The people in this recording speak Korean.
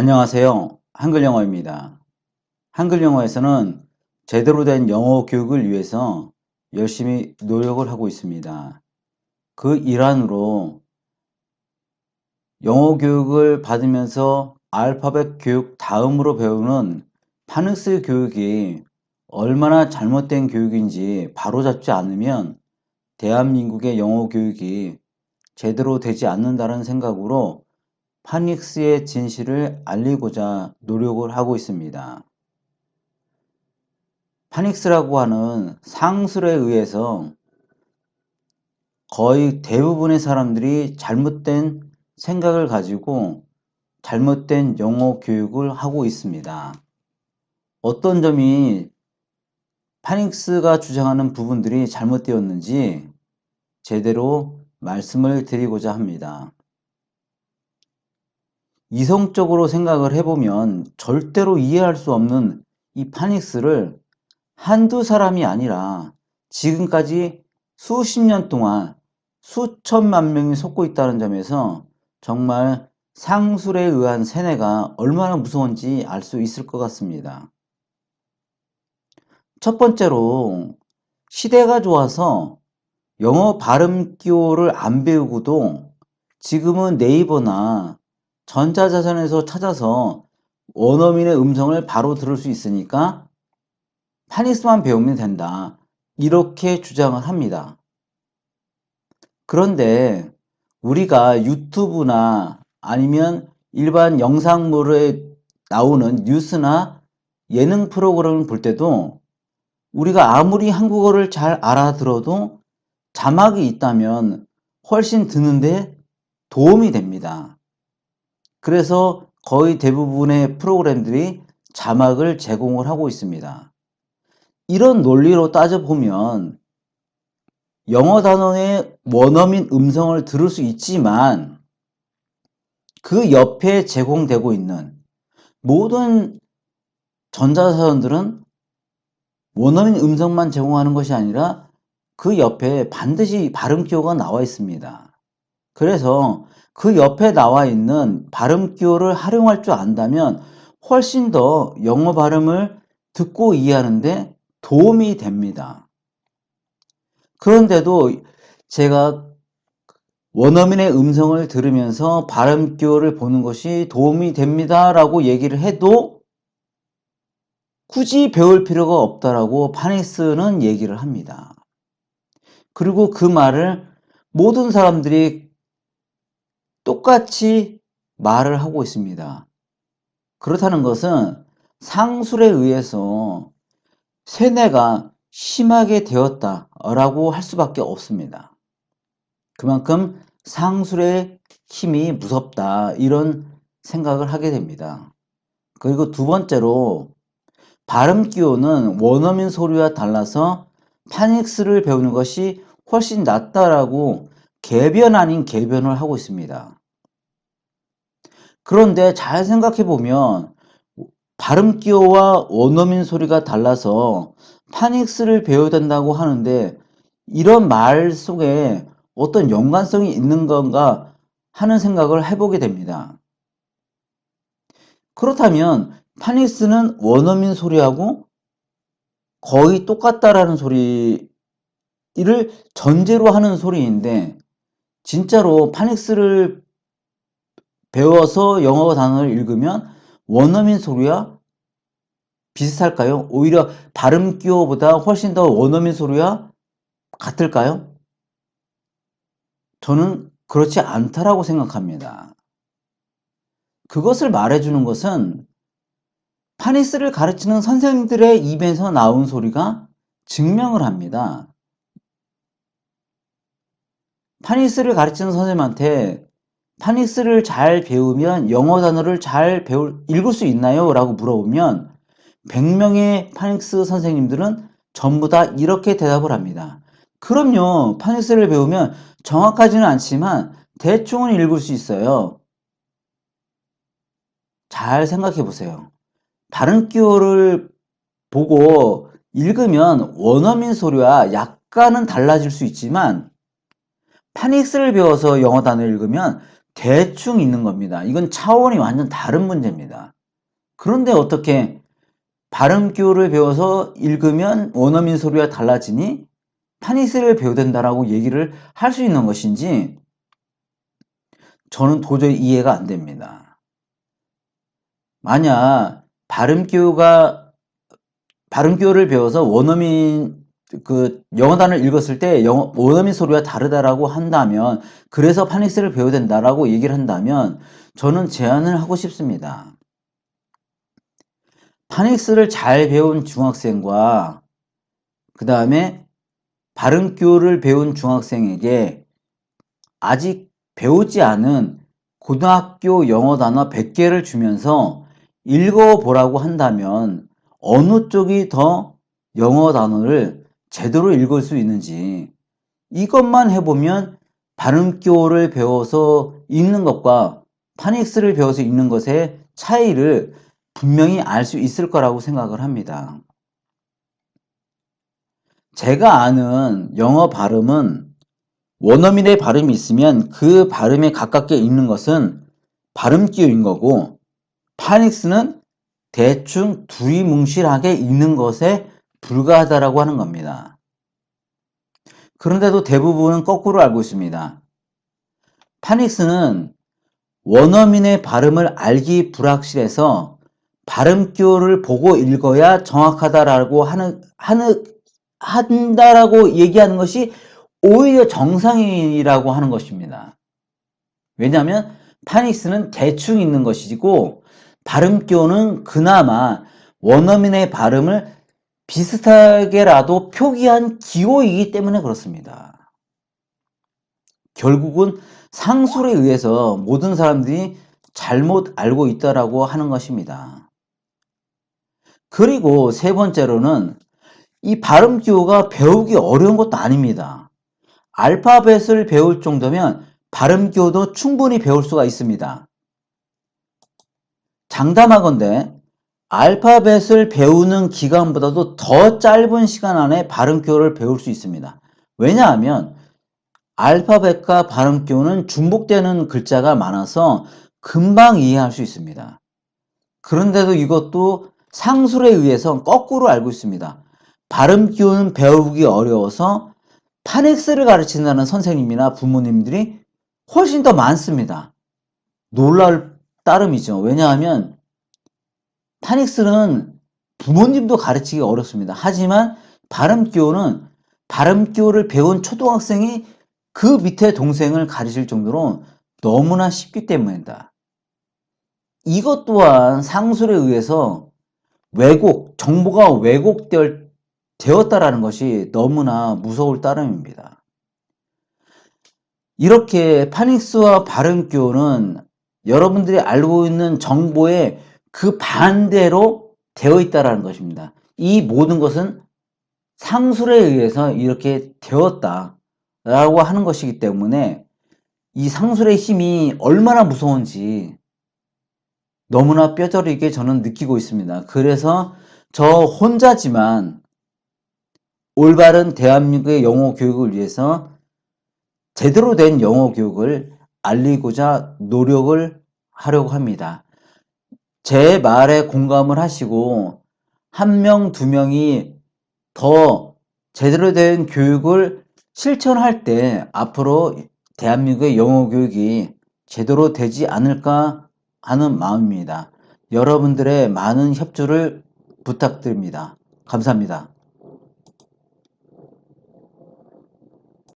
안녕하세요. 한글 영어입니다. 한글 영어에서는 제대로 된 영어 교육을 위해서 열심히 노력을 하고 있습니다. 그 일환으로 영어 교육을 받으면서 알파벳 교육 다음으로 배우는 파닉스 교육이 얼마나 잘못된 교육인지 바로잡지 않으면 대한민국의 영어 교육이 제대로 되지 않는다는 생각으로 파닉스의 진실을 알리고자 노력을 하고 있습니다. 파닉스라고 하는 상술에 의해서 거의 대부분의 사람들이 잘못된 생각을 가지고 잘못된 영어 교육을 하고 있습니다. 어떤 점이 파닉스가 주장하는 부분들이 잘못되었는지 제대로 말씀을 드리고자 합니다. 이성적으로 생각을 해보면 절대로 이해할 수 없는 이 파닉스를 한두 사람이 아니라 지금까지 수십 년 동안 수천만 명이 속고 있다는 점에서 정말 상술에 의한 세뇌가 얼마나 무서운지 알 수 있을 것 같습니다. 첫 번째로 시대가 좋아서 영어 발음 기호를 안 배우고도 지금은 네이버나 전자자전에서 찾아서 원어민의 음성을 바로 들을 수 있으니까 파닉스만 배우면 된다. 이렇게 주장을 합니다. 그런데 우리가 유튜브나 아니면 일반 영상물에 나오는 뉴스나 예능 프로그램을 볼 때도 우리가 아무리 한국어를 잘 알아들어도 자막이 있다면 훨씬 듣는데 도움이 됩니다. 그래서 거의 대부분의 프로그램들이 자막을 제공을 하고 있습니다. 이런 논리로 따져보면 영어 단어의 원어민 음성을 들을 수 있지만 그 옆에 제공되고 있는 모든 전자사전들은 원어민 음성만 제공하는 것이 아니라 그 옆에 반드시 발음 기호가 나와 있습니다. 그래서 그 옆에 나와 있는 발음 기호를 활용할 줄 안다면 훨씬 더 영어 발음을 듣고 이해하는데 도움이 됩니다. 그런데도 제가 원어민의 음성을 들으면서 발음 기호를 보는 것이 도움이 됩니다 라고 얘기를 해도 굳이 배울 필요가 없다라고 파닉스는 얘기를 합니다. 그리고 그 말을 모든 사람들이 똑같이 말을 하고 있습니다. 그렇다는 것은 상술에 의해서 세뇌가 심하게 되었다라고 할 수밖에 없습니다. 그만큼 상술의 힘이 무섭다 이런 생각을 하게 됩니다. 그리고 두 번째로 발음 기호는 원어민 소리와 달라서 파닉스를 배우는 것이 훨씬 낫다라고 개변 아닌 개변을 하고 있습니다. 그런데 잘 생각해 보면 발음 기호와 원어민 소리가 달라서 파닉스를 배워야 된다고 하는데 이런 말 속에 어떤 연관성이 있는 건가 하는 생각을 해보게 됩니다. 그렇다면 파닉스는 원어민 소리하고 거의 똑같다라는 소리를 전제로 하는 소리인데 진짜로 파닉스를 배워서 영어 단어를 읽으면 원어민 소리와 비슷할까요? 오히려 발음 기호보다 훨씬 더 원어민 소리와 같을까요? 저는 그렇지 않다라고 생각합니다. 그것을 말해주는 것은 파닉스를 가르치는 선생님들의 입에서 나온 소리가 증명을 합니다. 파닉스를 가르치는 선생님한테 파닉스를 잘 배우면 영어 단어를 잘 읽을 수 있나요? 라고 물어보면 100명의 파닉스 선생님들은 전부 다 이렇게 대답을 합니다. 그럼요. 파닉스를 배우면 정확하지는 않지만 대충은 읽을 수 있어요. 잘 생각해 보세요. 발음 기호를 보고 읽으면 원어민 소리와 약간은 달라질 수 있지만 파닉스를 배워서 영어 단어를 읽으면 대충 있는 겁니다. 이건 차원이 완전 다른 문제입니다. 그런데 어떻게 발음교를 배워서 읽으면 원어민 소리와 달라지니 파닉스를 배워야 된다라고 얘기를 할 수 있는 것인지 저는 도저히 이해가 안 됩니다. 만약 발음교를 배워서 원어민 영어 단어를 읽었을 때 원어민 소리와 다르다라고 한다면, 그래서 파닉스를 배워야 된다라고 얘기를 한다면 저는 제안을 하고 싶습니다. 파닉스를 잘 배운 중학생과 그 다음에 발음교를 배운 중학생에게 아직 배우지 않은 고등학교 영어 단어 100개를 주면서 읽어보라고 한다면 어느 쪽이 더 영어 단어를 제대로 읽을 수 있는지, 이것만 해보면 발음교를 배워서 읽는 것과 파닉스를 배워서 읽는 것의 차이를 분명히 알 수 있을 거라고 생각을 합니다. 제가 아는 영어 발음은 원어민의 발음이 있으면 그 발음에 가깝게 읽는 것은 발음기호인 거고, 파닉스는 대충 두리뭉실하게 읽는 것에 불과하다라고 하는 겁니다. 그런데도 대부분은 거꾸로 알고 있습니다. 파닉스는 원어민의 발음을 알기 불확실해서 발음기호를 보고 읽어야 정확하다라고 한다라고 얘기하는 것이 오히려 정상이라고 하는 것입니다. 왜냐하면 파닉스는 대충 있는 것이고 발음기호는 그나마 원어민의 발음을 비슷하게라도 표기한 기호이기 때문에 그렇습니다. 결국은 상술에 의해서 모든 사람들이 잘못 알고 있다라고 하는 것입니다. 그리고 세 번째로는 이 발음기호가 배우기 어려운 것도 아닙니다. 알파벳을 배울 정도면 발음기호도 충분히 배울 수가 있습니다. 장담하건대 알파벳을 배우는 기간보다도 더 짧은 시간 안에 발음기호를 배울 수 있습니다. 왜냐하면 알파벳과 발음기호는 중복되는 글자가 많아서 금방 이해할 수 있습니다. 그런데도 이것도 상술에 의해서 거꾸로 알고 있습니다. 발음기호는 배우기 어려워서 파닉스를 가르친다는 선생님이나 부모님들이 훨씬 더 많습니다. 놀랄 따름이죠. 왜냐하면 파닉스는 부모님도 가르치기 어렵습니다. 하지만 발음기호는 발음기호를 배운 초등학생이 그 밑에 동생을 가르칠 정도로 너무나 쉽기 때문이다. 이것 또한 상술에 의해서 정보가 왜곡되었다라는 것이 너무나 무서울 따름입니다. 이렇게 파닉스와 발음기호는 여러분들이 알고 있는 정보의 그 반대로 되어 있다라는 것입니다. 이 모든 것은 상술에 의해서 이렇게 되었다라고 하는 것이기 때문에 이 상술의 힘이 얼마나 무서운지 너무나 뼈저리게 저는 느끼고 있습니다. 그래서 저 혼자지만 올바른 대한민국의 영어 교육을 위해서 제대로 된 영어 교육을 알리고자 노력을 하려고 합니다. 제 말에 공감을 하시고 한 명, 두 명이 더 제대로 된 교육을 실천할 때 앞으로 대한민국의 영어 교육이 제대로 되지 않을까 하는 마음입니다. 여러분들의 많은 협조를 부탁드립니다. 감사합니다.